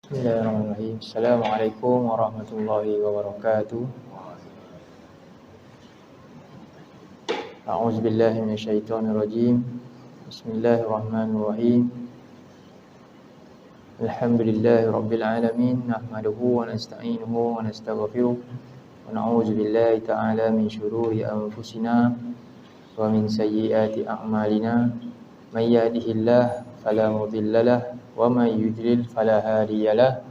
Bismillahirrahmanirrahim. Assalamualaikum warahmatullahi wabarakatuh. A'udzu billahi minasyaitonir rajim. Bismillahirrahmanirrahim. Alhamdulillahirabbil alamin, nahmaduhu wa nasta'inuhu wa nastaghfiruh wa na'udzu billahi ta'ala min syururi anfusina wa min sayyiati a'malina. May yahdihillahu fala mudhillalah wa may yudlil fala hadiyalah.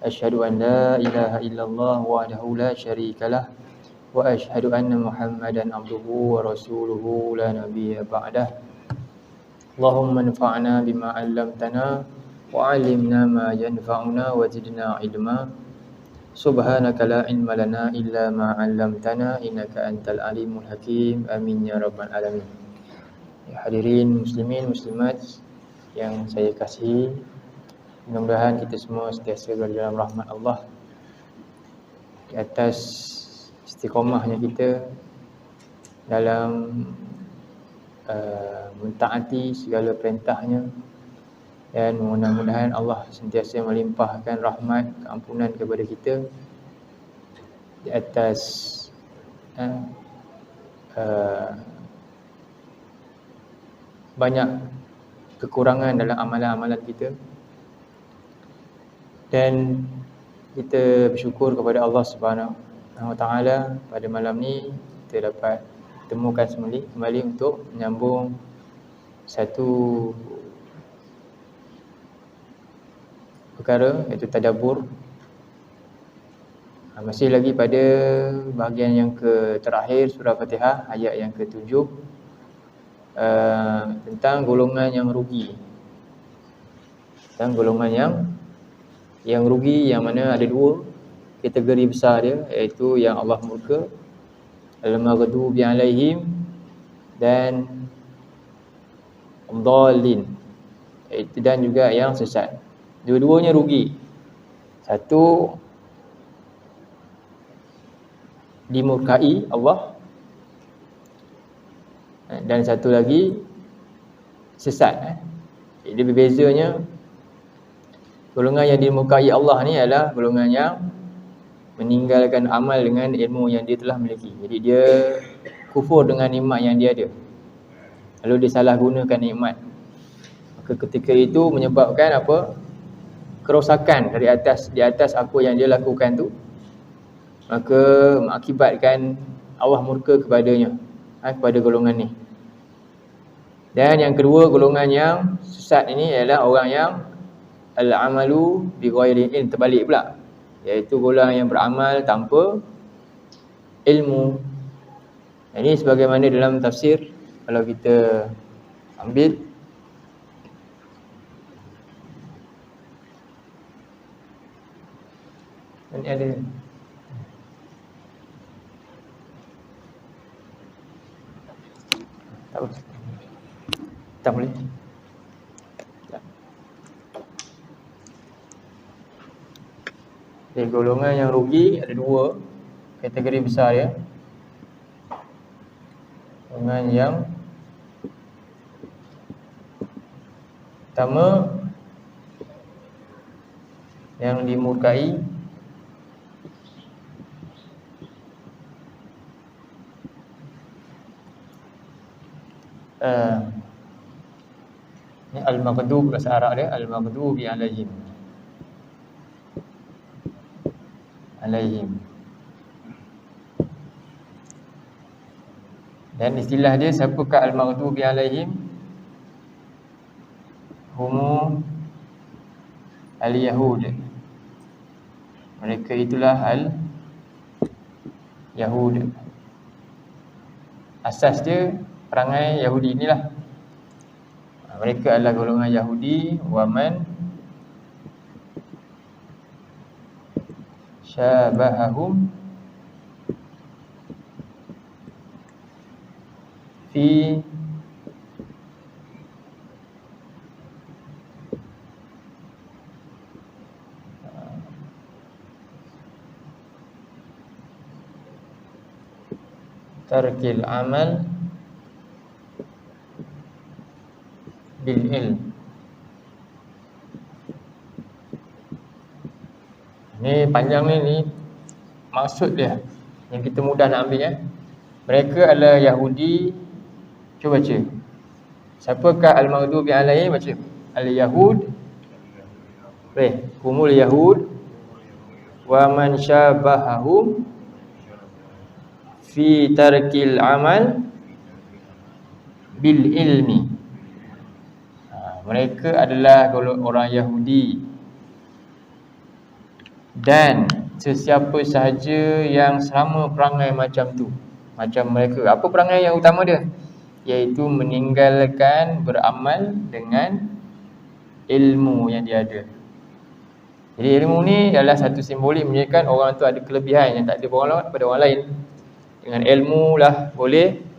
Asyhadu an la ilaha illallah wahdahu la syarikalah wa asyhadu anna Muhammadan abduhu wa rasuluhu la nabiyya ba'dah. Allahumma anfa'na bima 'allamtana wa 'allimna ma yanfa'una wa zidna ilma. Subhanaka la ilma lana illa ma 'allamtana innaka antal alimul hakim. Amin ya rabbal alamin. Ya, hadirin muslimin muslimat yang saya kasihi, mudah-mudahan kita semua sentiasa berada dalam rahmat Allah, di atas istiqamahnya kita dalam mentaati segala perintahnya, dan mudah-mudahan Allah sentiasa melimpahkan rahmat, keampunan kepada kita di atas banyak kekurangan dalam amalan-amalan kita. Dan kita bersyukur kepada Allah Subhanahu wa taala pada malam ni kita dapat temukan kembali untuk menyambung satu perkara, iaitu tadabbur. Masih lagi pada bahagian yang terakhir surah Fatihah, ayat yang ke-7, tentang golongan yang rugi. Tentang golongan yang rugi, yang mana ada dua kategori besar dia, iaitu yang Allah murka, al-maghdubi alaihim, dan dhalin, dan juga yang sesat. Dua-duanya rugi. Satu dimurkai Allah, dan satu lagi sesat. Jadi berbezanya, golongan yang dimurkai Allah ni adalah golongan yang meninggalkan amal dengan ilmu yang dia telah miliki. Jadi dia kufur dengan nikmat yang dia ada, lalu dia salah gunakan nikmat. Maka ketika itu menyebabkan apa? Kerosakan di atas apa yang dia lakukan tu. Maka mengakibatkan Allah murka kepadanya, kepada golongan ni. Dan yang kedua, golongan yang sesat ini adalah orang yang al-amalu bi ghairi ilm, terbalik pula, iaitu golongan yang beramal tanpa ilmu. Ini sebagaimana dalam tafsir, kalau kita ambil ini ada tak boleh. Jadi golongan yang rugi ada dua kategori besar ya. Golongan yang pertama, yang dimurkai, ni al-maghdub, bahasa Arab dia al-maghdubi alaihim. Dan istilah dia, siapakah al-maghdubi alaihim? Humu al-yahud. Mereka itulah al-yahud. Asas dia perangai Yahudi inilah. Mereka adalah golongan Yahudi. Wa man syabahahum fi tarkil amal bil ilm. Ni panjang ni maksud dia yang kita mudah nak ambil. Mereka adalah Yahudi. Cuba baca. Siapakah al-maghdubi alaihim? Baca. Al-Yahud. Humul Yahud wa man syabahahum fi tarkil amal bil ilmi. Mereka adalah orang Yahudi dan sesiapa sahaja yang sama perangai macam tu, macam mereka. Apa perangai yang utama dia? Iaitu meninggalkan beramal dengan ilmu yang dia ada. Jadi ilmu ni adalah satu simbolik menunjukkan orang tu ada kelebihan yang tak ada pada orang lain. Dengan ilmu lah boleh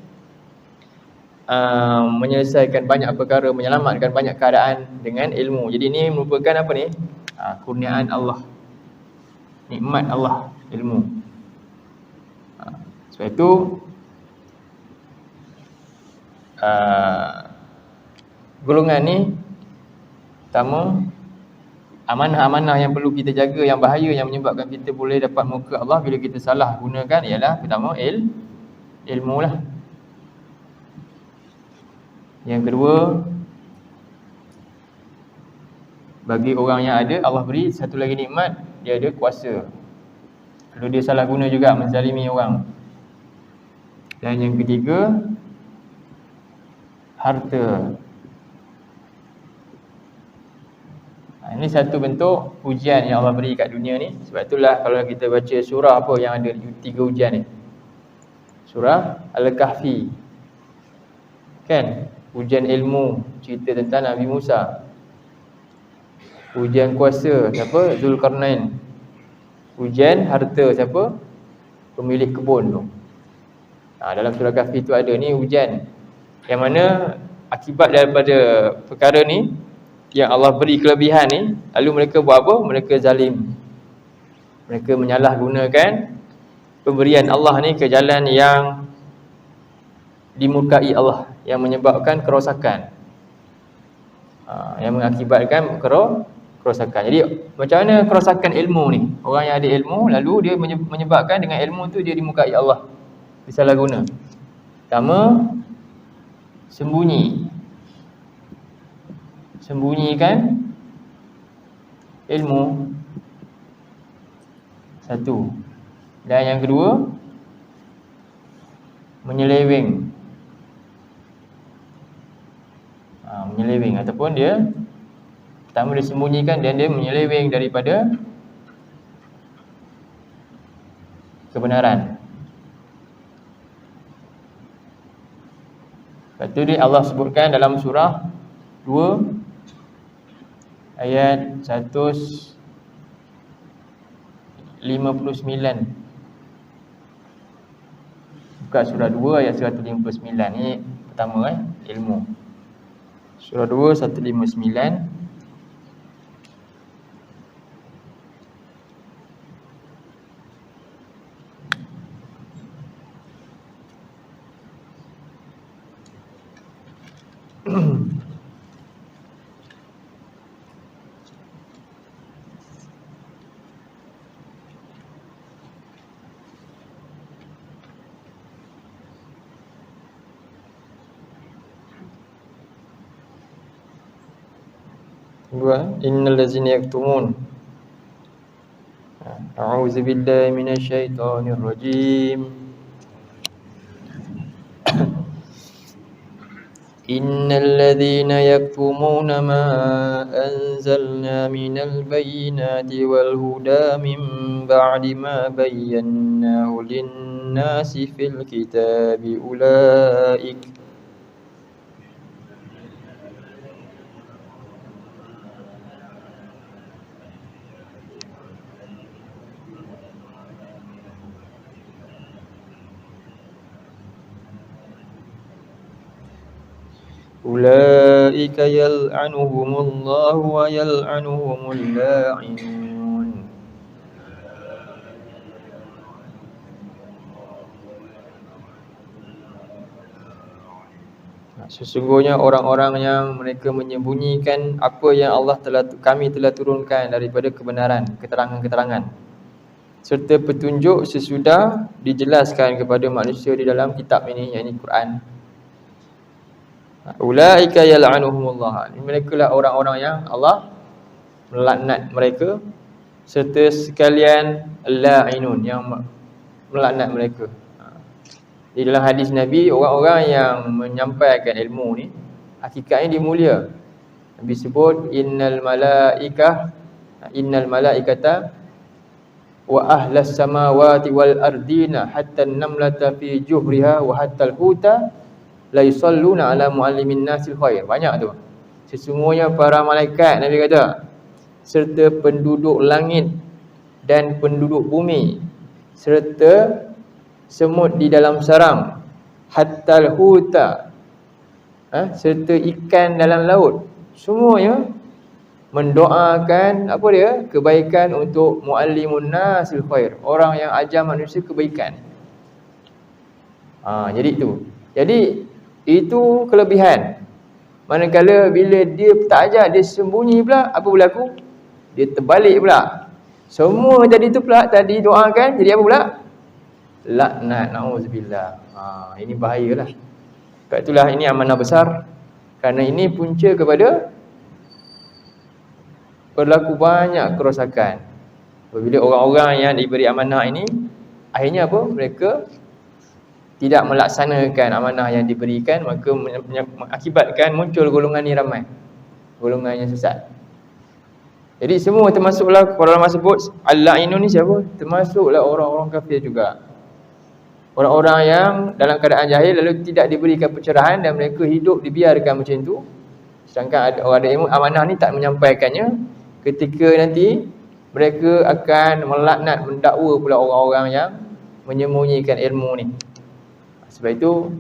menyelesaikan banyak perkara, menyelamatkan banyak keadaan dengan ilmu. Jadi ini merupakan apa ni? Kurniaan Allah, nikmat Allah, ilmu. Sebab itu golongan ni pertama, amanah-amanah yang perlu kita jaga, yang bahaya, yang menyebabkan kita boleh dapat muka Allah bila kita salah gunakan, ialah pertama ilmu lah. Yang kedua, bagi orang yang ada, Allah beri satu lagi nikmat, dia ada kuasa. Kalau dia salah guna juga, menzalimi orang. Dan yang ketiga, harta. Ini satu bentuk ujian yang Allah beri kat dunia ni. Sebab itulah kalau kita baca surah apa yang ada 3 ujian ni. Surah Al-Kahfi, kan? Ujian ilmu, cerita tentang Nabi Musa. Ujian kuasa, siapa? Zulkarnain. Ujian harta, siapa? Pemilik kebun tu. Dalam surah Kahfi tu ada ni ujian, yang mana akibat daripada perkara ni yang Allah beri kelebihan ni, lalu mereka buat apa? Mereka zalim. Mereka menyalahgunakan pemberian Allah ni ke jalan yang dimurkai Allah, yang menyebabkan kerosakan, yang mengakibatkan kerosakan. Jadi macam mana kerosakan ilmu ni? Orang yang ada ilmu, lalu dia menyebabkan dengan ilmu tu dia dimurkai Allah, disalah guna. Pertama, sembunyikan ilmu, satu. Dan yang kedua, menyeleweng. Menyeleweng ataupun dia pertama dia sembunyikan dan dia menyeleweng daripada kebenaran. Lepas tu dia Allah sebutkan dalam surah 2 ayat 159. Buka surah 2 ayat 159. Ni pertama ilmu. Surah 2 159. Innal ladzina yaktumun. A'udzu billahi minasy syaithanir rajim. Innal ladzina yaktumuna ma anzalna minal bayyinati wal huda min ba'di ma bayyanahu lin-nasi fil kitabi ulaika yal'anuhumullahu wa yal'anuhumul la'inun. Sesungguhnya orang-orang yang mereka menyembunyikan apa yang kami telah turunkan daripada kebenaran, keterangan-keterangan. serta petunjuk sesudah dijelaskan kepada manusia di dalam kitab ini, yakni Quran. Ulaika yal'anuhumullah. Mereka lah orang-orang yang Allah melaknat mereka, serta sekalian la'inun yang melaknat mereka. Di dalam hadis Nabi, orang-orang yang menyampaikan ilmu ni hakikatnya dia mulia. Nabi sebut innal malaikata wa ahlas samawati wal ardina hatta an-namlata fi juhriha wa hatta al-huta la yusalluna ala muallimin nasil khair. Banyak tu. Sesungguhnya para malaikat, Nabi kata, serta penduduk langit dan penduduk bumi, serta semut di dalam sarang, hatta al-huta, serta ikan dalam laut, semuanya mendoakan apa dia? Kebaikan untuk muallimun nasil khair, orang yang ajar manusia kebaikan. Jadi itu kelebihan. Manakala bila dia tak ajar, dia sembunyi pula, apa berlaku? Dia terbalik pula. Semua tadi tu pula, tadi doakan, jadi apa pula? Laknat, na'udzubillah. Ini bahayalah. Sebab itulah ini amanah besar. Kerana ini punca kepada berlaku banyak kerosakan. Apabila orang-orang yang diberi amanah ini, akhirnya apa? Mereka tidak melaksanakan amanah yang diberikan, maka mengakibatkan muncul golongan ni ramai. Golongan yang sesat. Jadi semua termasuklah, kalau ulama sebut al-la'inun ni siapa? Termasuklah orang-orang kafir juga. Orang-orang yang dalam keadaan jahil lalu tidak diberikan pencerahan dan mereka hidup dibiarkan macam tu. Sedangkan orang ada ilmu amanah ni tak menyampaikannya. Ketika nanti mereka akan melaknat, mendakwa pula orang-orang yang menyembunyikan ilmu ni. Sebab itu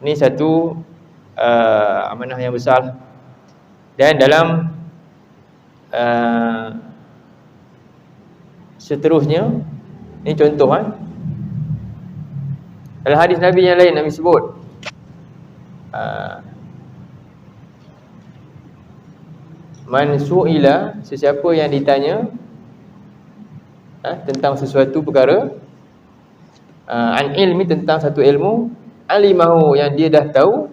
ni satu amanah yang besar. Dan dalam seterusnya, ini contoh dalam hadis Nabi yang lain, Nabi sebut man su'ila, sesiapa yang ditanya tentang sesuatu perkara, an ilmi, tentang satu ilmu, alimahu, yang dia dah tahu,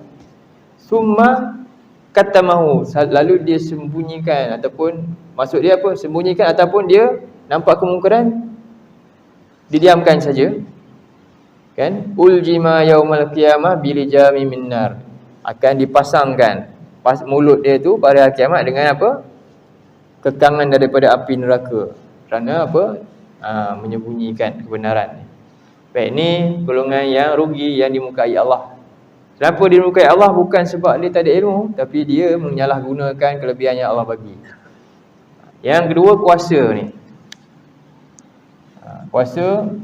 summa katamahu, lalu dia sembunyikan, ataupun maksud dia apa? Sembunyikan ataupun dia nampak kemungkaran, didiamkan saja. Kan? Uljima yaumal qiyamah bilijami minnar, akan dipasangkan mulut dia tu pada hari kiamat dengan apa? Kekangan daripada api neraka. Kerana apa? Menyembunyikan kebenaran. Baik, ni golongan yang rugi, yang dimukai Allah. Kenapa dia dimukai Allah? Bukan sebab dia tak ada ilmu, tapi dia menyalahgunakan kelebihan yang Allah bagi. Yang kedua, kuasa ni. Kuasa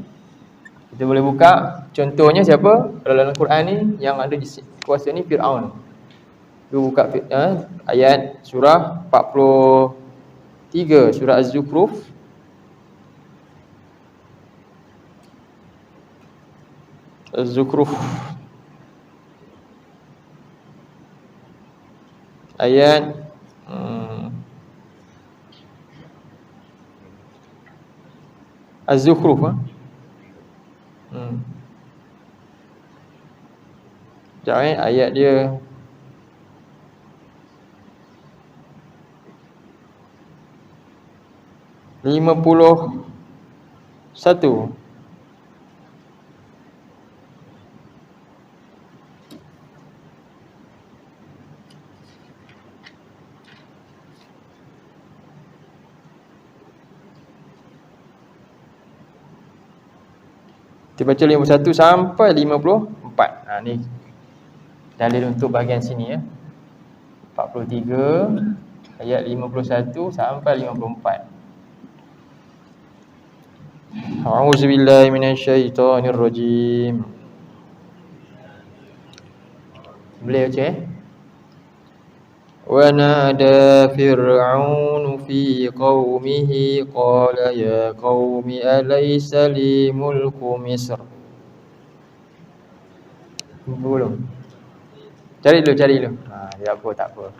kita boleh buka, contohnya siapa? Kalau dalam Quran ni yang ada di kuasa ni Fir'aun. Kita buka ayat surah 43, surah Az-Zukhruf. Az-Zukhruf ayat Az-Zukhruf Sekejap ayat dia (51) Kita baca 51 sampai 54. Ni dalil untuk bahagian sini 43 ayat 51 sampai 54. A'udzubillahi minasyaitonirrajim. Boleh baca Wa nada fir'aunu fi qaumihi qala ya qaumi alaysa li mulku Misr. Belum. Cari dulu. Tak apa.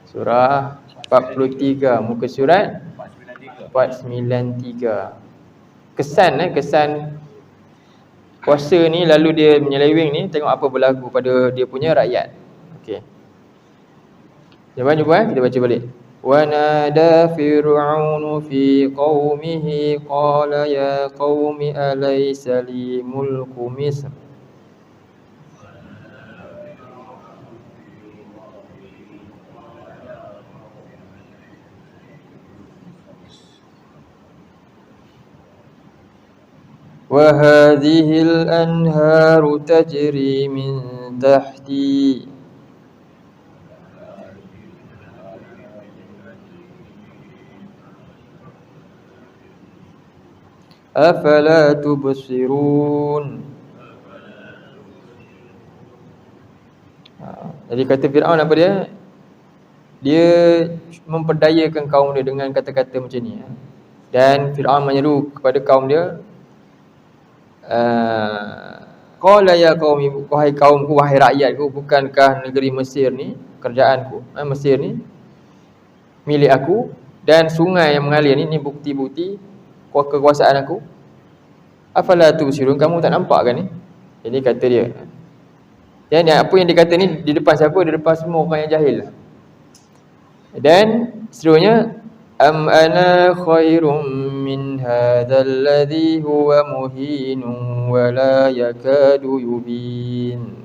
Surah 43, muka surat 493. kesan kuasa ni lalu dia menyeleweng ni, tengok apa berlaku pada dia punya rakyat. Okey. Jumpa kita baca balik. Wa nada fir'aunu fi qaumihi qala ya qaumi alaysa li mulku Misr wa hadhil anharu tajri min tahti afala tubsirun. Jadi kata Fir'aun apa dia? Dia memperdayakan kaum dia dengan kata-kata macam ni. Dan Fir'aun menyeru kepada kaum dia, qala ya qaumi, wahai kaumku, wahai rakyatku, bukankah negeri Mesir ni, kerajaanku, Mesir ni milik aku, dan sungai yang mengalir ni bukti-bukti kekuasaan aku. Afala tubsirun, kamu tak nampak kan ni? Jadi kata dia. Dan apa yang dikata ni di depan siapa? Di depan semua orang yang jahil. Dan seterusnya, am ana khairum min hadzal ladzi huwa muhinun wa la yakadu yubin.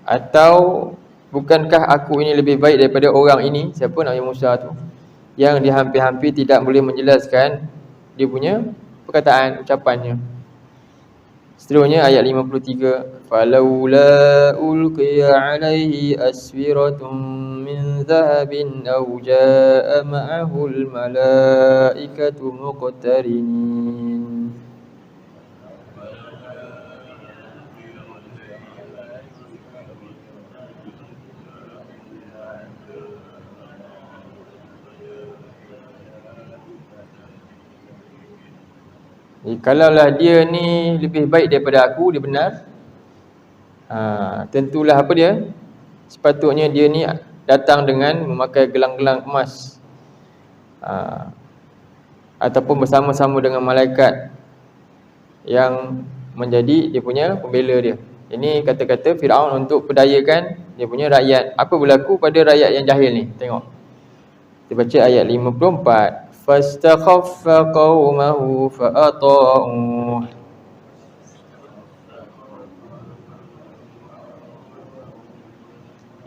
Atau bukankah aku ini lebih baik daripada orang ini? Siapa Nabi Musa tu? Yang dia hampir-hampir tidak boleh menjelaskan dia punya perkataan, ucapannya. Seterusnya ayat 53, falaula ulqiya alaihi aswiratun min dhahabin aw jaa ma'ahu al-malaikatu muqtarinin. Kalaulah dia ni lebih baik daripada aku, dia benar, tentulah apa dia? Sepatutnya dia ni datang dengan memakai gelang-gelang emas, ataupun bersama-sama dengan malaikat yang menjadi dia punya pembela dia. Ini kata-kata Fir'aun untuk perdayakan dia punya rakyat. Apa berlaku pada rakyat yang jahil ni? Tengok. Kita baca ayat 54. Fastakhaffa qaumahu fa'ata'uh.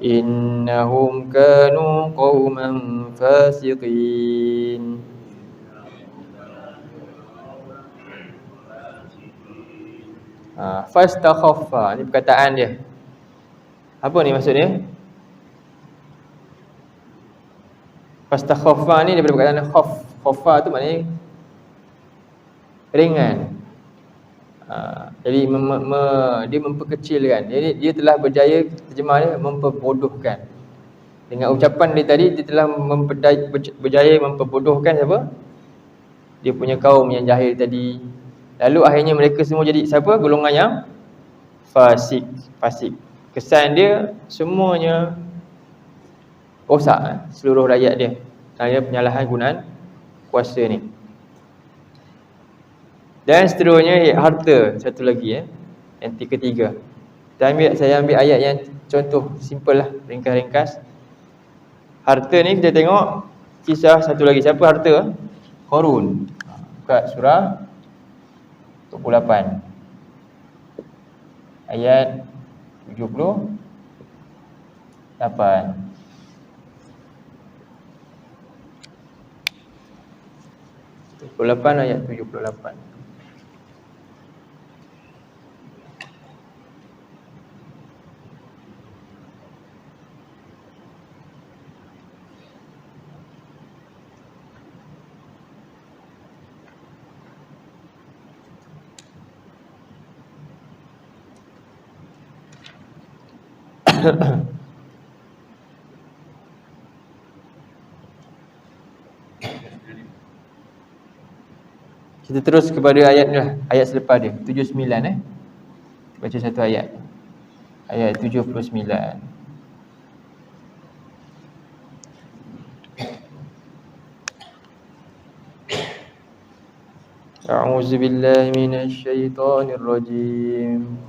Innahum kanu qauman fasiqin. Fastakhaffa, ni perkataan dia. Apa ni maksudnya? Fastakhaffa ni daripada perkataan khaf. Khaffa tu maknanya ringan. Jadi dia memperkecilkan. Jadi dia telah berjaya, terjemah dia, memperbodohkan. Dengan ucapan dia tadi, dia telah berjaya memperbodohkan siapa? Dia punya kaum yang jahil tadi. Lalu akhirnya mereka semua jadi siapa? Golongan yang fasik. Kesan dia semuanya rosak, seluruh rakyat dia. Kerana penyalahgunaan kuasa ni. Dan seterusnya harta, satu lagi yang ketiga. Saya ambil ayat yang contoh simple lah, ringkas-ringkas. Harta ni kita tengok kisah satu lagi. Siapa harta? Qarun. Buka surah 28 ayat 78. 78 ayat 78. Kita terus kepada ayat selepas dia, 79 Baca satu ayat. ayat 79. A'udzu billahi minasy syaithanir rajim.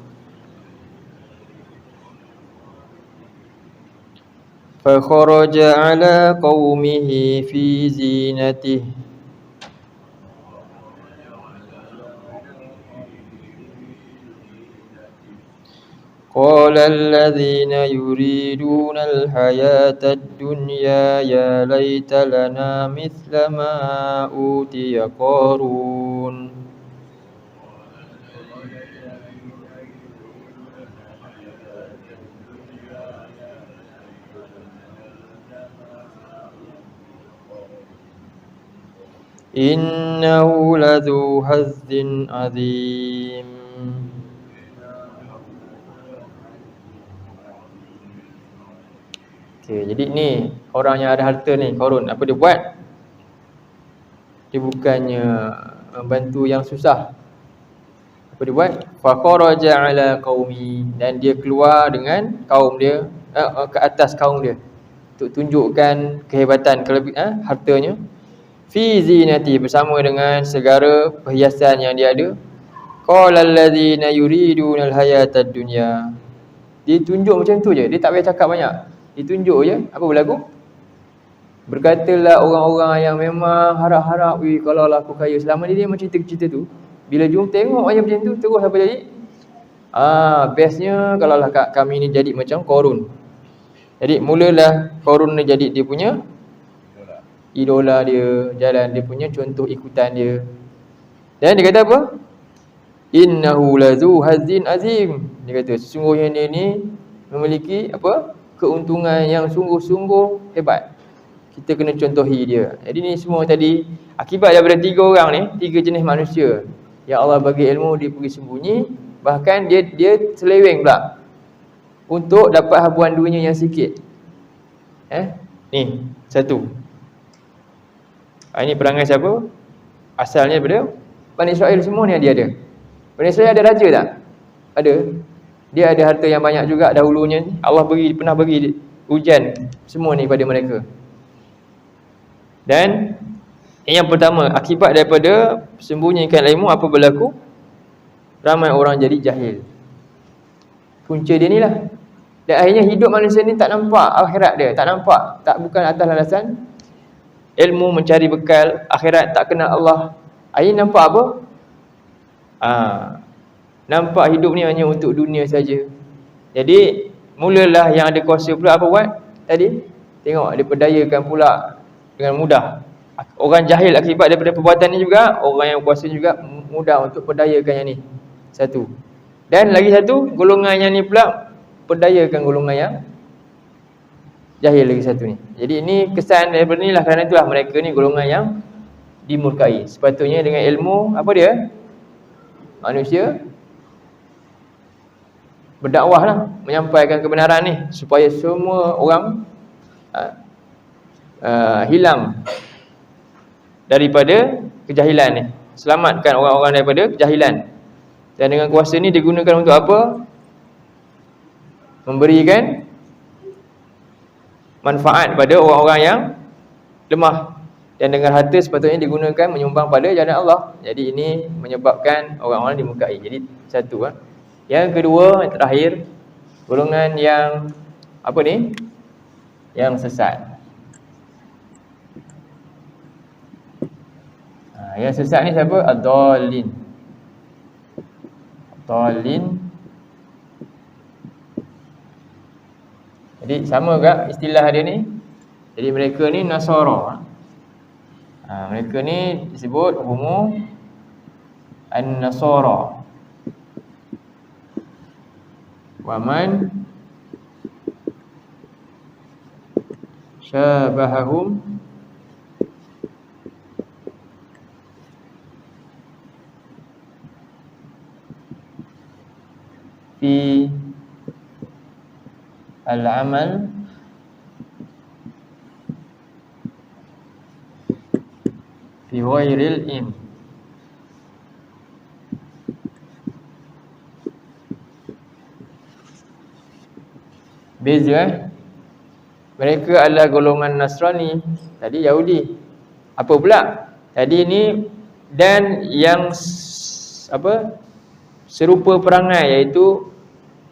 فخرج على قومه في زينته قال الذين يريدون الحياة الدنيا يا ليت لنا مثل ما أوتي قارون إنه لذو حظ عظيم. Okay, jadi ni orang yang ada harta ni, Qarun, apa dia buat? Dia bukannya membantu yang susah. Apa dia buat? Fa kharaja ala qaumi, dan dia keluar dengan kaum dia, ke atas kaum dia untuk tunjukkan kehebatan hartanya. Fi zinati, bersama dengan segala perhiasan yang dia ada. Qala allazina yuriduna al-hayatad dunya. Dia tunjuk macam tu je, dia tak payah cakap banyak. Ditunjuk je, apa berlaku? Berkatalah orang-orang yang memang harap-harap, kalau lah aku kaya. Selama ni dia macam cerita-cerita tu. Bila jumpa tengok aja macam tu, terus apa jadi? Bestnya kalau lah kami ni jadi macam Qarun. Jadi mulalah Qarun ni jadi dia punya idola dia, jalan dia punya contoh ikutan dia. Dan dia kata apa? Innahu lazu hazzin azim. Dia kata sesungguhnya dia ni memiliki apa? Keuntungan yang sungguh-sungguh hebat. Kita kena contohi dia. Jadi ni semua tadi akibat daripada 3 orang ni, 3 jenis manusia. Ya Allah bagi ilmu, dia pergi sembunyi, bahkan dia seleweng pula untuk dapat habuan dunia yang sikit. Ni satu. Ini perangai siapa? Asalnya daripada Bani Israel, semua ni dia ada. Bani Israel ada raja tak? Ada. Dia ada harta yang banyak juga dahulunya. Allah pernah bagi hujan semua ni pada mereka. Dan yang pertama, akibat daripada sembunyikan ilmu, apa berlaku? Ramai orang jadi jahil. Punca dia ni lah. Dan akhirnya hidup manusia ni tak nampak akhirat dia, tak nampak, bukan atas landasan ilmu, mencari bekal akhirat, tak kenal Allah. Akhirnya nampak apa? Nampak hidup ni hanya untuk dunia saja. Jadi mulalah yang ada kuasa pula apa buat tadi? Tengok dia perdayakan pula dengan mudah. Orang jahil akibat daripada perbuatan ni juga, orang yang kuasa juga mudah untuk perdayakan yang ni. Satu. Dan lagi satu, golongan yang ni pula perdayakan golongan yang jahil lagi satu ni. Jadi ini kesan daripada ni lah, kerana itulah mereka ni golongan yang dimurkai. Sepatutnya dengan ilmu, apa dia? Manusia berdakwah lah, menyampaikan kebenaran ni supaya semua orang hilang daripada kejahilan ni, selamatkan orang-orang daripada kejahilan. Dan dengan kuasa ni digunakan untuk apa? Memberikan manfaat pada orang-orang yang lemah. Dan dengan harta sepatutnya digunakan menyumbang pada jalan Allah. Jadi ini menyebabkan orang-orang dimurkai. Jadi satu. Yang kedua, yang terakhir, golongan yang apa ni? Yang sesat. Yang sesat ni siapa? Ad-dallin. Ad-dallin. Jadi sama ke istilah dia ni? Jadi mereka ni Nasara. Mereka ni disebut homo an-Nasara. Waman syabahahum fi al-amal fi ghairil ilm. Beza mereka adalah golongan Nasrani, tadi Yahudi. Apa pula? Tadi ni dan yang serupa perangai, iaitu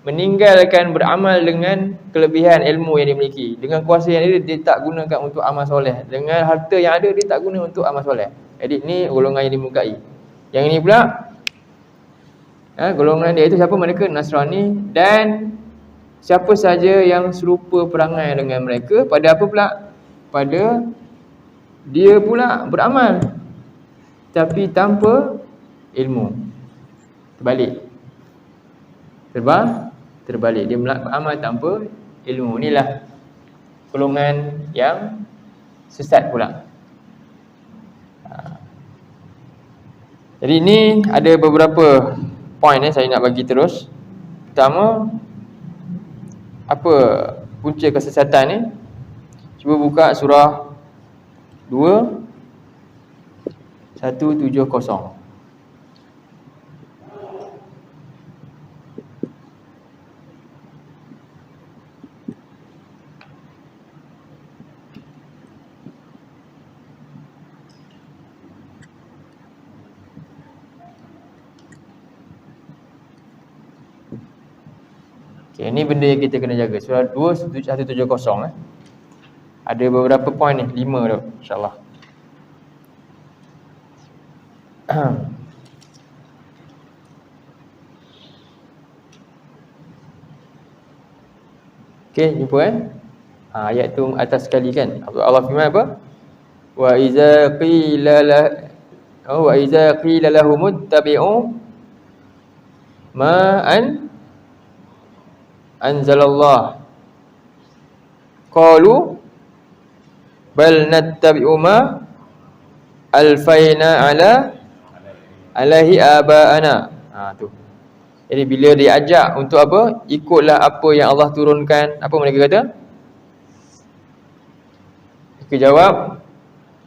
meninggalkan beramal dengan kelebihan ilmu yang dimiliki. Dengan kuasa yang ada, dia tak gunakan untuk amal soleh. Dengan harta yang ada, dia tak guna untuk amal soleh. Jadi ni golongan yang dimurkai. Yang ini pula golongan dia itu siapa? Mereka Nasrani. Dan siapa saja yang serupa perangai dengan mereka, pada apa pula? Pada dia pula beramal tapi tanpa ilmu. Terbalik. Dia beramal tanpa ilmu. Inilah golongan yang sesat pula. Jadi ini ada beberapa poin saya nak bagi terus. Pertama, apa punca kesesatan ni? Cuba buka surah 2:170. Okay, ini benda yang kita kena jaga. Surah 2:170. Ada beberapa poin ni, 5 tu insya-Allah. Okey, jumpa ayat tu atas sekali kan. Allah firman apa? Wa iza qila lahum ittabi'u ma anzalallah qalu bal nattabi'u ma alfaina alaihi aba'ana. Tu. Jadi bila dia ajak untuk apa? Ikutlah apa yang Allah turunkan. Apa mereka kata? Mereka jawab,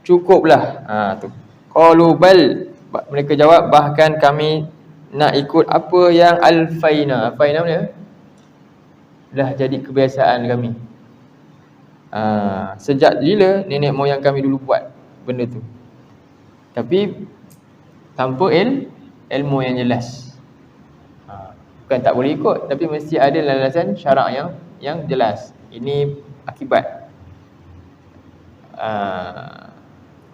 cukuplah. Tu. Qalu bal, mereka jawab bahkan kami nak ikut apa yang alfaina. Alfaina mana? Dah jadi kebiasaan kami. Sejak bila nenek moyang kami dulu buat benda tu. Tapi tanpa ilmu yang jelas. Bukan tak boleh ikut, tapi mesti ada landasan syarak yang jelas. Ini akibat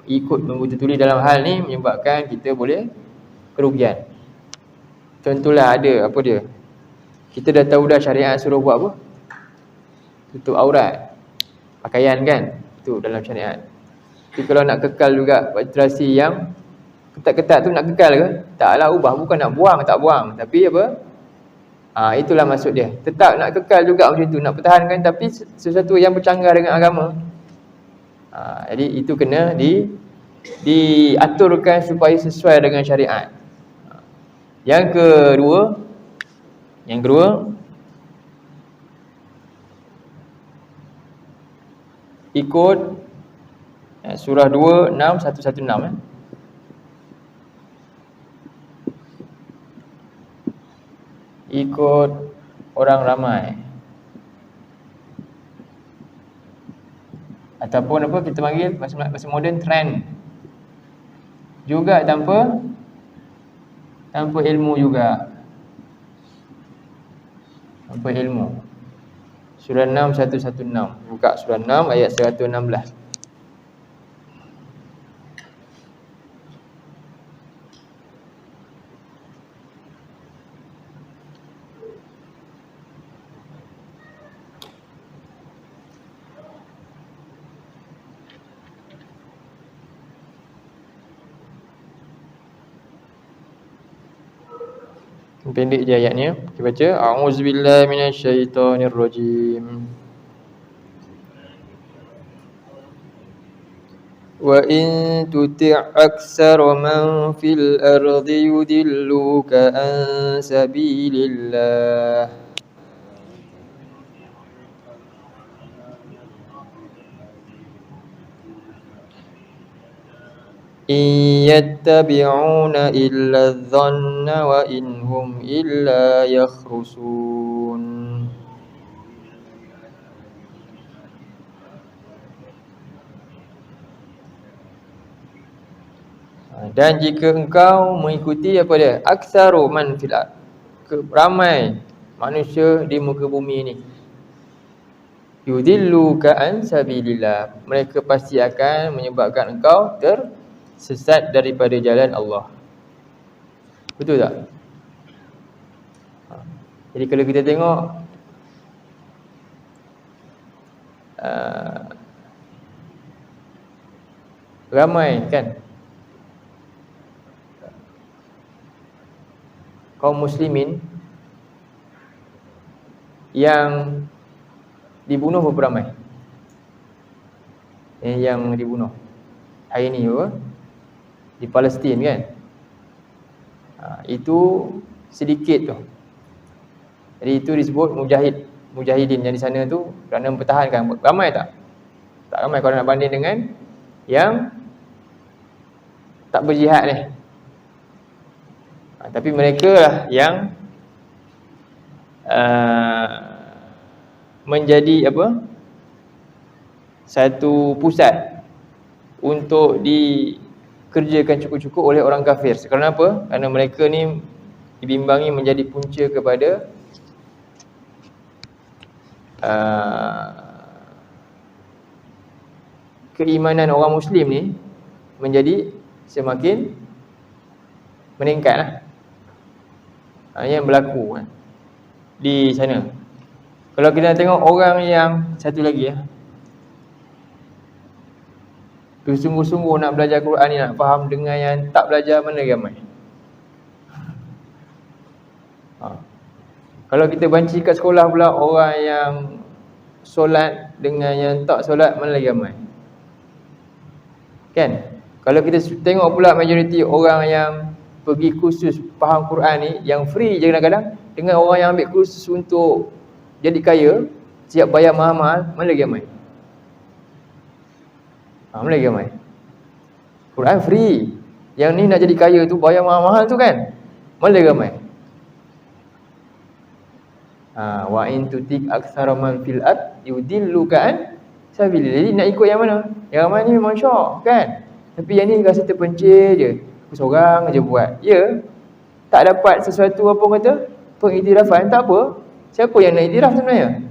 ikut mengutul-tuli dalam hal ni menyebabkan kita boleh kerugian. Contohlah ada apa dia? Kita dah tahu dah syariat suruh buat apa? Tutup aurat, pakaian kan? Tu dalam syariat. Tapi kalau nak kekal juga tradisi yang ketat-ketat tu nak kekal ke? Taklah ubah, bukan nak buang, tak buang. Tapi apa? Itulah maksud dia. Tetap nak kekal juga macam tu, nak pertahankan tapi sesuatu yang bercanggah dengan agama. Jadi itu kena diaturkan supaya sesuai dengan syariat. Yang kedua, ikut surah 2:116. Ikut orang ramai. Ataupun apa kita panggil bahasa moden trend. Juga tanpa ilmu juga. Tanpa ilmu. Surah 6:116. Buka surah 6 ayat 116. Pendek je ayatnya. Kita baca. A'udzubillahi minasyaitonirrajim. Wa in tuti' aktsara man fil ardi yudilluka an sabilillah. In yattabi'una illa adh-dhanna wa in hum illa yakhrusun. Dan jika engkau mengikuti apa dia? Aktsaru man fil ard. Ramai manusia di muka bumi ini. Yudilluka an sabilillah. Mereka pasti akan menyebabkan engkau tersesat daripada jalan Allah. Betul tak? Jadi kalau kita tengok ramai kan kaum muslimin yang dibunuh berapa ramai? Yang dibunuh hari ni apa? Di Palestin kan? Itu sedikit tu. Jadi itu disebut mujahidin yang di sana tu kerana mempertahankan. Ramai tak? Tak ramai kalau nak banding dengan yang tak berjihad ni. Tapi mereka lah yang menjadi apa? Satu pusat untuk dikerjakan cukup-cukup oleh orang kafir. Kerana apa? Kerana mereka ni dibimbangi menjadi punca kepada keimanan orang Muslim ni menjadi semakin meningkat lah. Yang berlaku kan di sana. Kalau kita tengok orang yang satu lagi bersungguh-sungguh nak belajar Quran ni, nak faham, dengan yang tak belajar mana ramai. Kalau kita banci kat sekolah pula, orang yang solat dengan yang tak solat mana lagi ramai. Kan? Kalau kita tengok pula majoriti orang yang pergi kursus faham Quran ni, yang free je kadang-kadang, dengan orang yang ambil kursus untuk jadi kaya, siap bayar mahal-mahal, mana lagi ramai? Mana lagi ramai? Quran free, yang ni nak jadi kaya tu bayar mahal-mahal tu kan, mana lagi ramai? Wa in tutik aktsara man fil ard yudilluka an sabilillah. Jadi nak ikut yang mana? Yang ramai ni memang syok kan, tapi yang ni rasa terpencil je, aku seorang je buat. Ya, tak dapat sesuatu apa kata pengiktirafan, tak apa. Siapa yang nak iktiraf sebenarnya?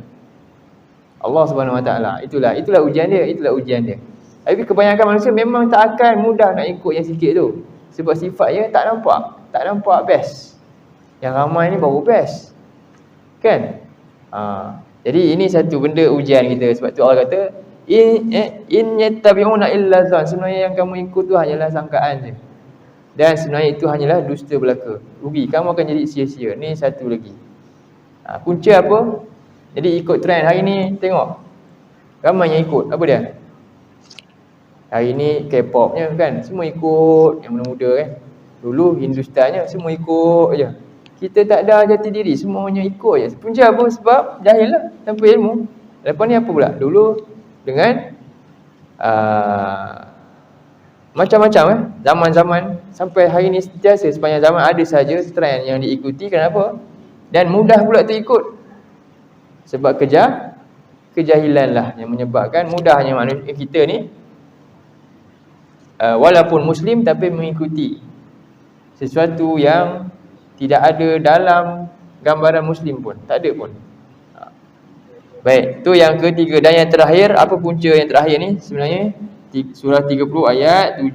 Allah Subhanahu Wa Taala. Itulah ujian dia. Tapi kebanyakan manusia memang tak akan mudah nak ikut yang sikit tu, sebab sifatnya tak nampak best. Yang ramai ni baru best kan? Jadi ini satu benda ujian kita. Sebab tu Allah kata in yattabi'una illa zan. Sebenarnya yang kamu ikut tu hanyalah sangkaan je. Dan sebenarnya itu hanyalah dusta belaka. Rugi, kamu akan jadi sia-sia. Ni satu lagi. Punca apa? Jadi ikut trend hari ni, tengok ramai yang ikut. Apa dia? Hari ni K-popnya kan, semua ikut. Yang muda-muda kan. Dulu Hindustannya semua ikut je. Kita tak ada jati diri, semuanya ikut je. Punca apa? Sebab jahil lah, tanpa ilmu. Lepas ni apa pula? Dulu dengan macam-macam zaman-zaman sampai hari ni sentiasa sepanjang zaman ada saja trend yang diikuti. Kenapa? Dan mudah pula terikut. Sebab kejahilan lah yang menyebabkan mudahnya manusia kita ni walaupun Muslim tapi mengikuti sesuatu yang tidak ada dalam gambaran Muslim pun. Tak ada pun. Baik, tu yang ketiga. Dan yang terakhir, apa punca yang terakhir ni? Sebenarnya surah 30 ayat 7.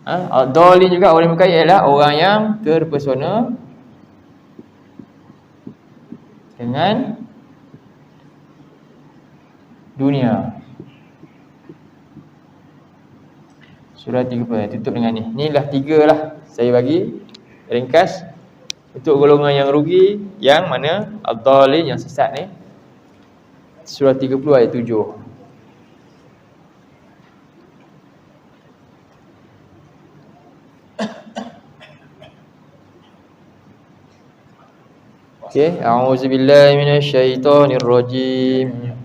Ad-dhalin juga orang muka ialah orang yang terpesona dengan dunia. Surah 30 tutup dengan ni. Inilah tiga lah saya bagi ringkas untuk golongan yang rugi, yang mana ad-dhalin, yang sesat ni. Surah 30 ayat 7. Okey, a'udzubillahi minasyaitonirrajim.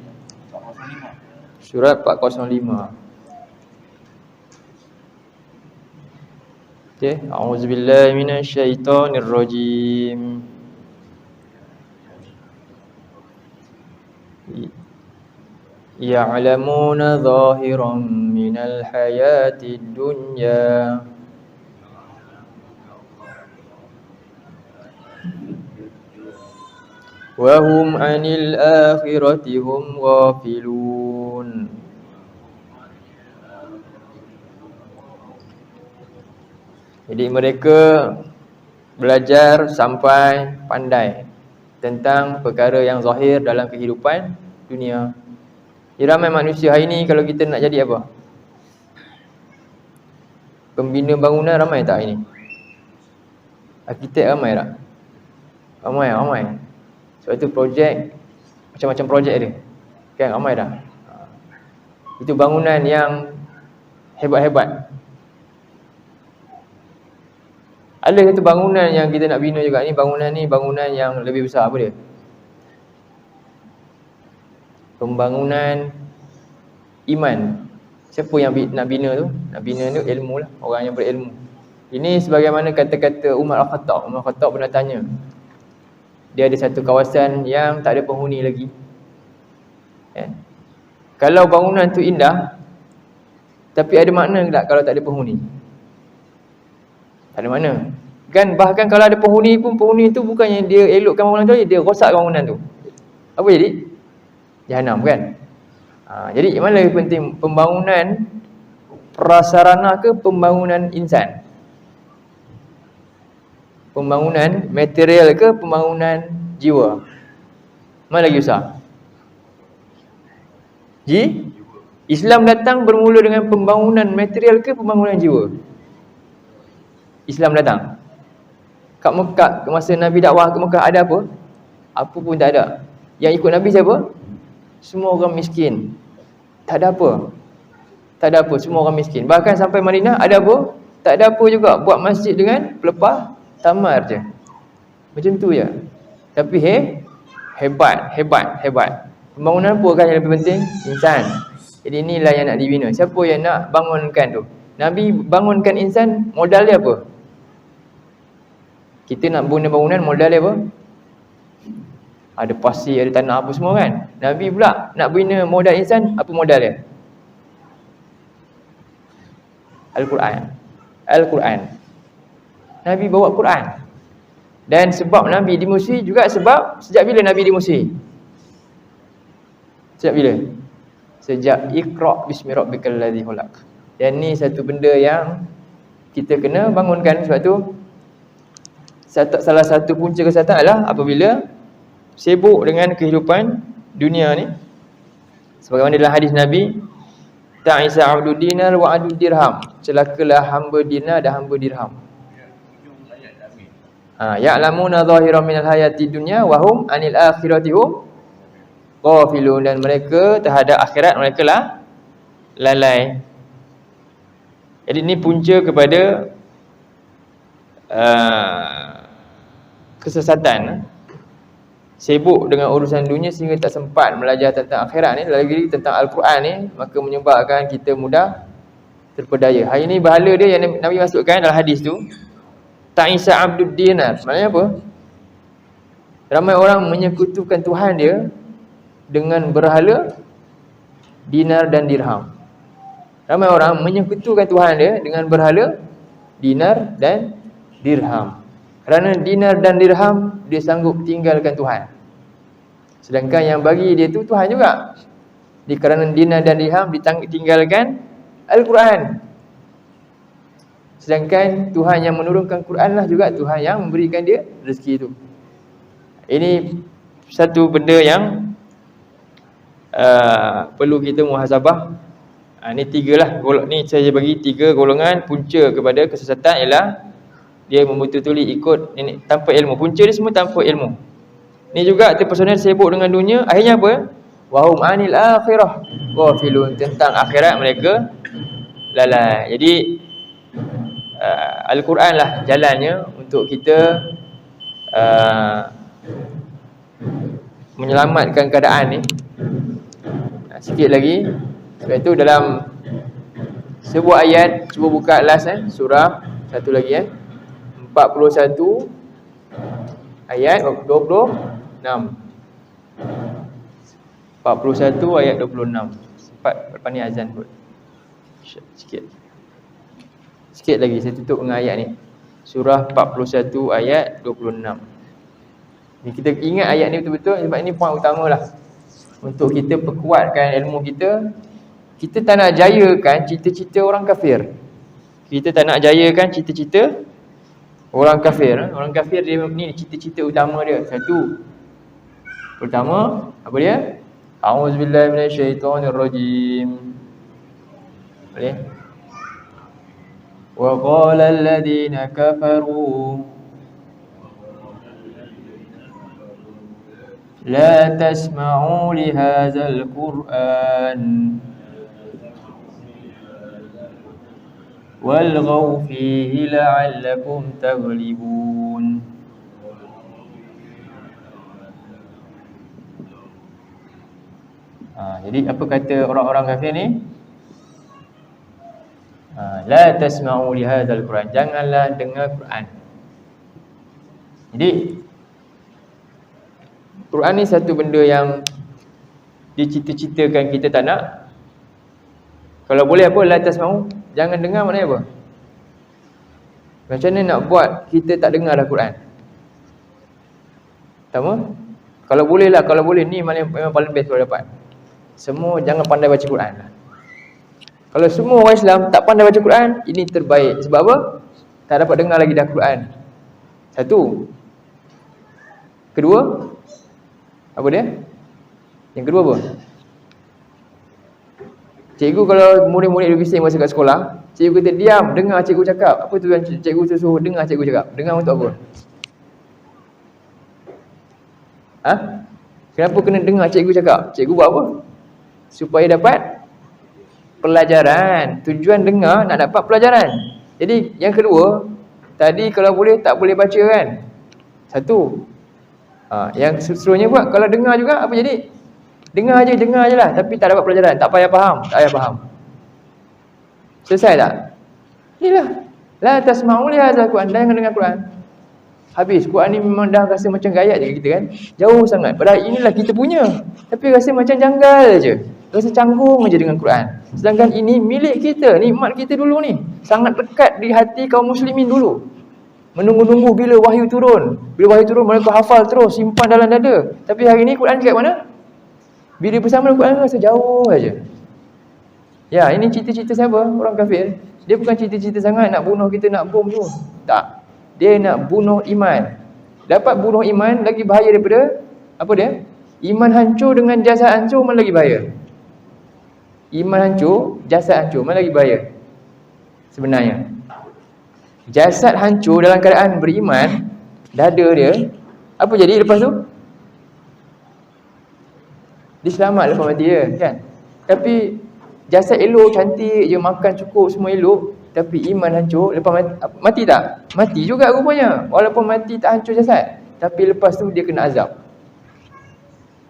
Surat 405. Okey, a'udzubillahi minasyaitonirrajim. Ya'lamuna zahiran من الحياة الدنيا وهم عن الآخرة هم غافلون. Jadi mereka belajar sampai pandai tentang perkara yang zahir dalam kehidupan dunia. Jadi ramai manusia hari ni kalau kita nak jadi apa? Pembina bangunan ramai tak hari ni? Arkitek ramai tak? Ramai. Sebab itu projek, macam-macam projek dia. Kan ramai dah. Itu bangunan yang hebat-hebat. Ada satu bangunan yang kita nak bina juga ni, bangunan yang lebih besar. Apa dia? Pembangunan iman. Siapa yang nak bina tu? Nak bina tu ilmu lah, orang yang berilmu. Ini sebagaimana kata-kata Umar Al-Khattab. Umar Al-Khattab pernah tanya. Dia ada satu kawasan yang tak ada penghuni lagi. Kalau bangunan tu indah, tapi ada makna tak kalau tak ada penghuni? Tak ada makna. Kan bahkan kalau ada penghuni pun, penghuni tu bukannya dia elokkan bangunan tu, dia rosak bangunan tu. Apa jadi? Jahanam kan? Jadi mana lebih penting, pembangunan prasarana ke pembangunan insan? Pembangunan material ke pembangunan jiwa? Mana lagi besar? Islam datang bermula dengan pembangunan material ke pembangunan jiwa? Islam datang. Kat Mekah, masa Nabi dakwah ke Mekah ada apa? Apa pun tak ada. Yang ikut Nabi siapa? Semua orang miskin. Tak ada apa. Semua orang miskin. Bahkan sampai Madinah ada apa? Tak ada apa juga. Buat masjid dengan pelepah tamar je. Macam tu je. Tapi hebat. Pembangunan apa kan yang lebih penting? Insan. Jadi inilah yang nak dibina. Siapa yang nak bangunkan tu? Nabi bangunkan insan, modal dia apa? Kita nak bina bangunan, modal dia apa? Ada pasir, ada tanah apa semua kan? Nabi pula nak bina modal insan, apa modal dia? Al-Quran. Nabi bawa Quran. Dan sebab Nabi dimusuhi juga sebab sejak bila Nabi dimusuhi? Sejak bila? Sejak Iqra' bismi rabbikal ladzi khalaq. Dan ni satu benda yang kita kena bangunkan. Sebab tu salah satu punca kesihatan adalah apabila sibuk dengan kehidupan dunia ni. Sebagaimana dalam hadis Nabi, ta'isa 'abdud dinar wa 'abdud dirham. Celakalah hamba dinar dan hamba dirham. Ya'lamuna zahiran minal hayati dunya wa hum 'anil akhirati hum ghafilun. Dan mereka terhadap akhirat mereka lah lalai. Jadi ini punca kepada kesesatan. Sibuk dengan urusan dunia sehingga tak sempat belajar tentang akhirat ni, lagi tentang Al-Quran ni, maka menyebabkan kita mudah terpedaya. Hari ni bahala dia yang Nabi masukkan dalam hadis tu, ta'isa 'abdud dinar. Maknanya apa? Ramai orang menyekutukan Tuhan dia dengan berhala dinar dan dirham. Ramai orang menyekutukan Tuhan dia dengan berhala dinar dan dirham. Kerana dinar dan dirham dia sanggup tinggalkan Tuhan. Sedangkan yang bagi dia tu Tuhan juga. Kerana dinar dan dirham ditinggalkan Al-Quran. Sedangkan Tuhan yang menurunkan Quran lah juga Tuhan yang memberikan dia rezeki itu. Ini satu benda yang perlu kita muhasabah. Ni tiga lah. Ni saya bagi tiga golongan punca kepada kesesatan ialah dia membetul-betuli ikut ini tanpa ilmu. Punca dia semua tanpa ilmu. Ni juga terpersonal sibuk dengan dunia. Akhirnya apa? Wahum anil akhirah ghafilun. Tentang akhirat mereka lalai. Jadi Al-Quran lah jalannya untuk kita menyelamatkan keadaan ni. Sikit lagi. Sebab itu dalam sebuah ayat, cuba buka last surah satu lagi 41 ayat 26. 41 ayat 26. Sempat lepas ni azan kot. Sikit lagi saya tutup dengan ayat ni. Surah 41 ayat 26. Ni kita ingat ayat ni betul-betul sebab ini poin utamalah untuk kita perkuatkan ilmu kita. Kita tak nak jayakan cita-cita orang kafir. Kita tak nak jayakan cita-cita orang kafir. Orang kafir dia ni cita-cita utama dia. Satu. Pertama, apa dia? A'udzubillahi minasyaitonirrajim. Boleh? Wa qala alladhina kafaru la tasma'u li hadzal Qur'an walghaw fihi la'allakum taghlibun. Jadi apa kata orang-orang kafir ni? La tasma'u li hadzal Qur'an, janganlah dengar Quran. Jadi Quran ni satu benda yang dicita-citakan kita tak nak. Kalau boleh apa? La tasma'u, jangan dengar maknanya apa? Macam mana nak buat kita tak dengar dah Quran? Pertama, kalau boleh lah, kalau boleh ni memang paling best kalau dapat. Semua jangan pandai baca Quran. Kalau semua orang Islam tak pandai baca Quran, ini terbaik. Sebab apa? Tak dapat dengar lagi dah Quran. Satu. Kedua, apa dia? Yang kedua apa? Cikgu kalau murid-murid dia bising masa kat sekolah, cikgu kata diam, dengar cikgu cakap. Apa tu yang cikgu suruh dengar cikgu cakap? Dengar untuk apa? Kenapa kena dengar cikgu cakap? Cikgu buat apa? Supaya dapat pelajaran. Tujuan dengar nak dapat pelajaran. Jadi yang kedua, tadi kalau boleh tak boleh baca kan? Satu. Yang seterusnya buat, kalau dengar juga apa jadi? Dengar je lah, tapi tak dapat pelajaran, tak payah faham. Selesai tak? Inilah. La tasma'u li hadzal Qur'an, jangan dengar Quran. Habis, Quran ni memang dah rasa macam gayat je kita kan. Jauh sangat. Padahal inilah kita punya. Tapi rasa macam janggal je. Rasa canggung je dengan Quran. Sedangkan ini milik kita, nikmat kita dulu ni. Sangat dekat di hati kaum muslimin dulu. Menunggu-nunggu bila wahyu turun. Bila wahyu turun mereka hafal terus, simpan dalam dada. Tapi hari ni Quran dekat mana? Bila bersama Quran rasa jauh aja. Ya, ini cita-cita siapa? Orang kafir. Dia bukan cita-cita sangat nak bunuh kita, nak bom tu. Tak. Dia nak bunuh iman. Dapat bunuh iman lagi bahaya daripada apa dia? Iman hancur dengan jasad hancur mana lagi bahaya? Iman hancur, jasad hancur mana lagi bahaya? Sebenarnya jasad hancur dalam keadaan beriman, dada dia apa jadi lepas tu? Dia selamat lepas mati dia kan. Tapi jasad elok, cantik je, makan cukup, semua elok, tapi iman hancur lepas mati tak? Mati juga rupanya. Walaupun mati tak hancur jasad, tapi lepas tu dia kena azab.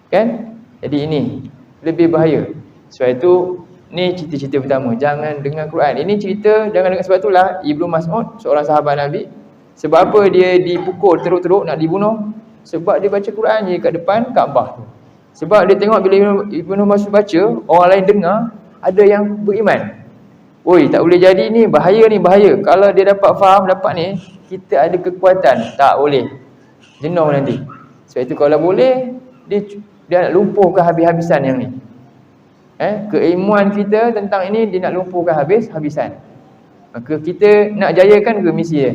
Kan? Jadi ini lebih bahaya. Sebab itu ni cita-cita pertama, jangan dengar Quran. Ini cerita jangan dengar, sebab itulah Ibnu Mas'ud, seorang sahabat Nabi, sebab apa dia dipukul teruk-teruk nak dibunuh? Sebab dia baca Quran je kat depan Kaabah tu. Sebab dia tengok bila Ibnu Mas'ud baca, orang lain dengar, ada yang beriman. Oi, tak boleh jadi ni, bahaya ni, bahaya. Kalau dia dapat faham, dapat ni, kita ada kekuatan. Tak boleh. Jenuh nanti. Sebab itu kalau boleh, dia nak lumpuhkan habis-habisan yang ni. Keilmuan kita tentang ini dia nak lumpuhkan habis-habisan. Maka kita nak jayakan ke misi dia?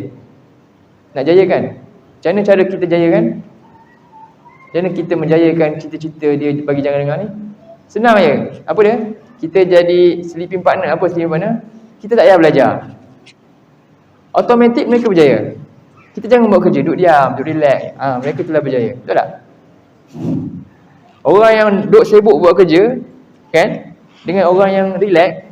Nak jayakan? Macam mana cara kita jayakan? Macam mana kita menjayakan cita-cita dia bagi jangan dengar ni? Senang je. Apa dia? Kita jadi sleeping partner. Apa sleeping partner? Kita tak payah belajar. Automatik mereka berjaya. Kita jangan buat kerja, duduk diam, duduk relax. Mereka telah berjaya. Betul tak? Orang yang duduk sibuk buat kerja, kan? Dengan orang yang relax,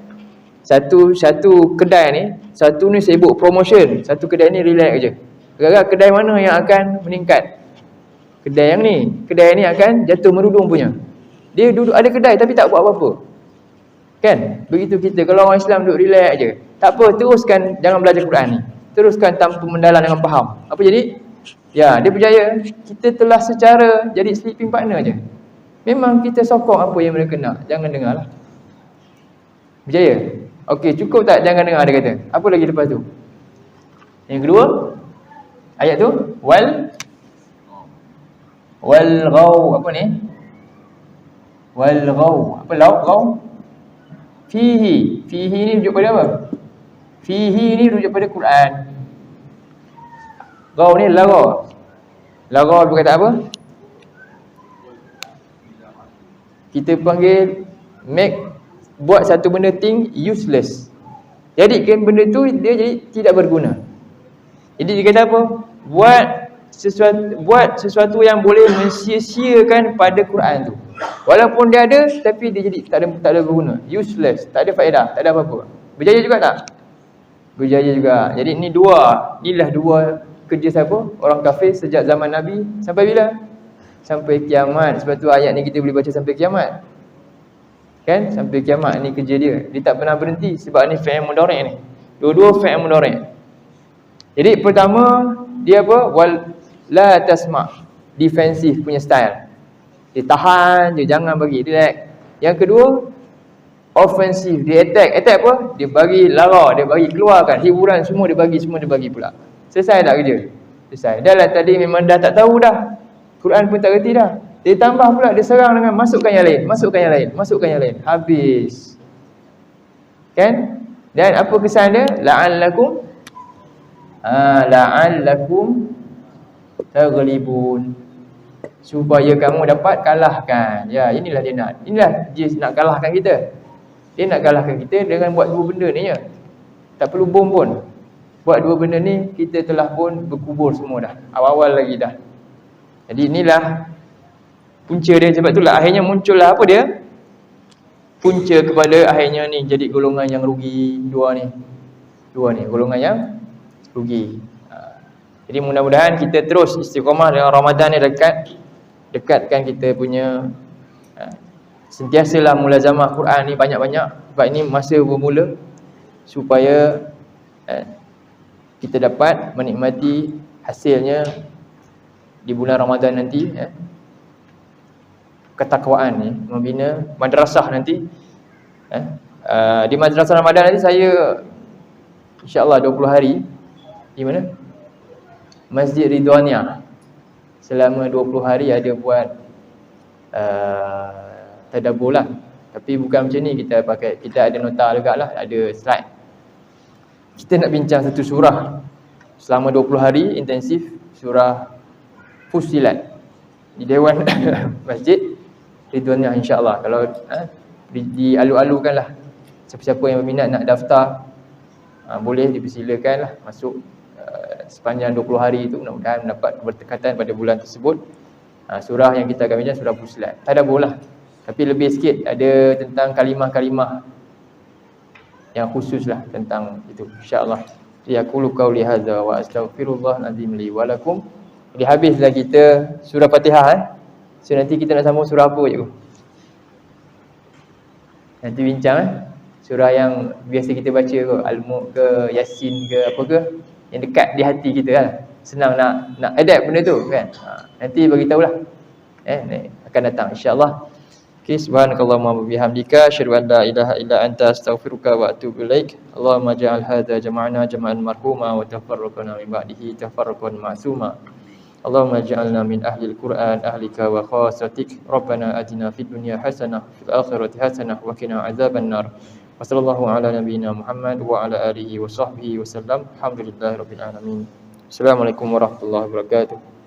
satu kedai ni, satu ni sibuk promotion, satu kedai ni relax je. Agak-agak kedai mana yang akan meningkat? Kedai yang ni. Kedai ni akan jatuh merudung punya. Dia duduk ada kedai tapi tak buat apa-apa. Kan? Begitu kita. Kalau orang Islam duduk relax je, tak apa, teruskan, jangan belajar Quran ni. Teruskan tanpa mendalam dengan faham. Apa jadi? Ya, dia berjaya. Kita telah secara jadi sleeping partner je. Memang kita sokong apa yang mereka nak. Jangan dengar lah. Berjaya. Okey, cukup tak? Jangan dengar dia kata. Apa lagi lepas tu? Yang kedua, ayat tu walghaw, apa ni? Walghaw. Apa ghaw? Fihi ni rujuk pada apa? Fihi ni rujuk pada Quran. Ghaw ni lagha. Lagha berkata apa? Kita panggil buat satu benda thing useless. Jadikan benda tu dia jadi tidak berguna. Jadi dia kata apa? Buat sesuatu yang boleh mensia-siakan pada Quran tu. Walaupun dia ada, tapi dia jadi tak ada berguna. Useless, tak ada faedah, tak ada apa-apa. Berjaya juga tak? Berjaya juga. Jadi inilah dua kerja siapa? Orang kafir sejak zaman Nabi sampai bila? Sampai kiamat. Sebab tu ayat ni kita boleh baca sampai kiamat. Kan? Sampai kiamat ni kerja dia. Dia tak pernah berhenti sebab ni fi'il mudhari' ni. Dua-dua fi'il mudhari'. Jadi pertama dia apa? La tasma'. Defensif punya style. Dia tahan je, jangan bagi, relax. Yang kedua, offensif, dia attack. Attack apa? Dia bagi lara, dia bagi keluarkan, hiburan semua dia bagi pula. Selesai tak kerja? Selesai. Dah lah tadi memang dah tak tahu dah. Quran pun tak reti dah. Dia tambah pula, dia serang dengan masukkan yang lain. Habis. Kan? Dan apa kesan dia? La'allakum taghlibun, supaya kamu dapat kalahkan. Ya, inilah dia nak. Inilah dia nak kalahkan kita. Dia nak kalahkan kita dengan buat dua benda ni je. Tak perlu bom pun. Buat dua benda ni, kita telah pun berkubur semua dah. Awal-awal lagi dah. Jadi inilah punca dia. Sebab itulah akhirnya muncullah apa dia? Punca kepada akhirnya ni jadi golongan yang rugi. Dua ni golongan yang rugi. Jadi mudah-mudahan kita terus istiqamah dengan Ramadan ni dekatkan kita punya sentiasalah mulazamah Quran ni banyak-banyak, sebab ini masa bermula supaya kita dapat menikmati hasilnya di bulan Ramadan nanti. Ketakwaan ni membina madrasah nanti. Di madrasah Ramadan nanti saya insya-Allah 20 hari di mana? Masjid Ridwaniyah. Selama 20 hari ada buat tadabbur lah. Tapi bukan macam ni, kita ada nota juga lah, ada slide. Kita nak bincang satu surah selama 20 hari intensif, surah Fussilat di Dewan Masjid Ridwaniyah insya-Allah. Kalau dialu-alukan lah, siapa-siapa yang berminat nak daftar, boleh dipersilakan lah masuk. Sepanjang 20 hari itu mudah-mudahan mendapat keberkatan pada bulan tersebut. Surah yang kita akan bincang surah Fussilat. Tadabbur lah. Tapi lebih sikit ada tentang kalimah-kalimah yang khusus lah tentang itu insya-Allah. Yaqulu qauli hadza wa astaghfirullahal azim li wa lakum. Jadi habislah kita surah Fatihah. So nanti kita nak sambung surah apa je? Nanti bincang surah yang biasa kita baca ke, Al-Mulk ke, Yasin ke, apa ke, yang dekat di hati kita kan. Senang nak adapt benda tu kan. Nanti bagi tahulah. Akan datang insya-Allah. Okay, subhanakallahumma wa bihamdika asyhadu an la ilaha illa anta astaghfiruka wa atubu ilaik. Allahumma ja'al hadza jama'ana jama'an marhuma wa tafarraqna min ba'dihi tafarraqan ma'suma. Allahumma ja'alna min ahlil Qur'an ahlika wa khasatik. Rabbana atina fid dunya hasanah fil akhirati hasanah wa qina adzabannar. Wa sallallahu ala nabiyyina Muhammad wa ala alihi wa sahbihi wasallam. Alhamdulillahirabbil alamin. Assalamualaikum warahmatullahi wabarakatuh.